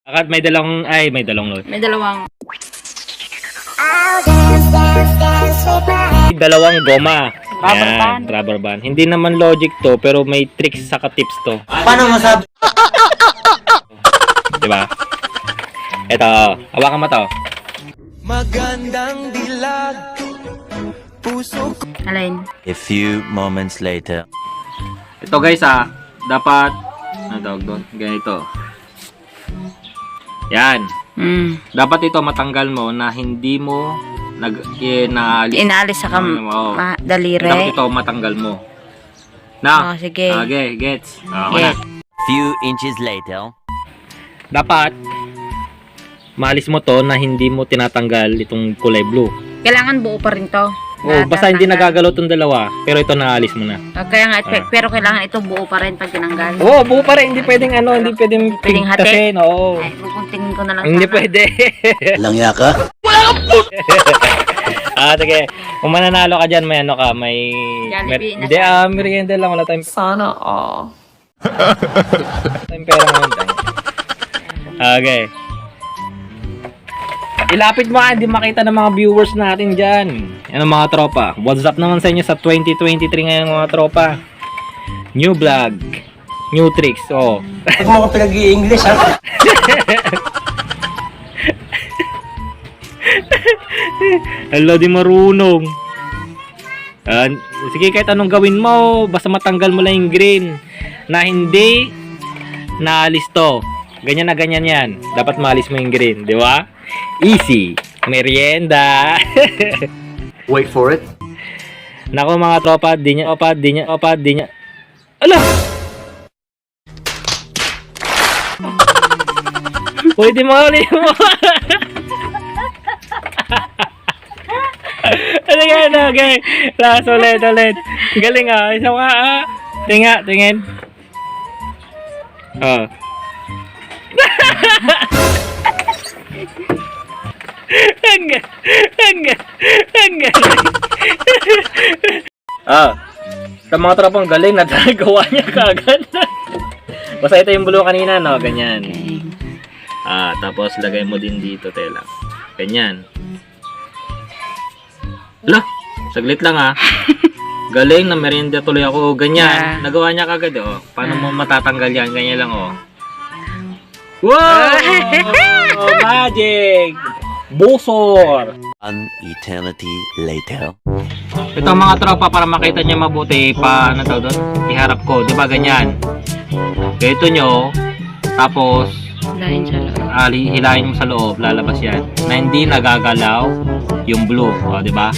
Akad may dalawang load. May dalawang. Dalawang goma. Rubber Ayan, band. rubber band. Hindi naman logic to, pero may tricks saka tips to. Paano masabi? Diba? Ito, hawakan mo to. Magandang dilag, puso ko. Alin? A few moments later. Ito guys dapat, ano tawag doon? Ganito. Yan. Dapat ito matanggal mo na hindi mo Inaalis sa Oo. daliri. Dapat ito matanggal mo. Na. Oh, sige. Okay, gets. Okay. Few inches later. Dapat maalis mo to na hindi mo tinatanggal itong kulay blue. Kailangan buo pa rin to. Oh, basta hindi nagagalaw tong dalawa, pero ito naalis mo na. Kaya nga, pero kailangan ito buo pa rin pag tinanggal. Oo, buo pa rin. Hindi pwedeng hindi pwedeng Pwedeng hati? pigtasin. Oo. Ay, pupuntingin ko na lang Hindi sana. pwede. Langya ka? Sige. Kung mananalo ka dyan, may ano ka, may... Jollibee na Hindi, merienda lang. Wala tayong... Sana, oh. Wala tayong pera ngayon. Okay. Ilapit mo hindi makita ng mga viewers natin dyan. Yan ang mga tropa. What's up naman sa inyo sa 2023 ngayon mga tropa. New vlog. New tricks. Oh. Huwag mo ko pinag-i-English ha? Hala, di marunong. Sige, kahit anong gawin mo, basta matanggal mo lang yung green na hindi naalis to. Ganyan na ganyan yan. Dapat maalis mo yung green, di ba? Easy. Merienda. Wait for it. Nako mga tropa, di niya. Ala! Pwede mo ulit mo. Okay. Last ulit. Galing Isa ka Tingin. Oh. Hanggang. Sa mga tropang galing, natagawa niya kagad. Basta ito yung blue kanina, no? Ganyan. Okay. Tapos lagay mo din dito, tela. Ganyan. Hala, saglit lang Galing na merienda tuloy ako. Ganyan. Yeah. Nagawa niya kagad, oh. Paano mo matatanggal yan? Ganyan lang, oh. Wow! Magic! Busor! An eternity later. Ito mga tropa, para makita niyo mabuti ano tawag doon? Iharap ko, 'di ba ganyan? Ganito nyo, tapos Lain sa loob. hilahin mo sa loob, lalabas 'yan. Na hindi nagagalaw yung blue, 'di ba?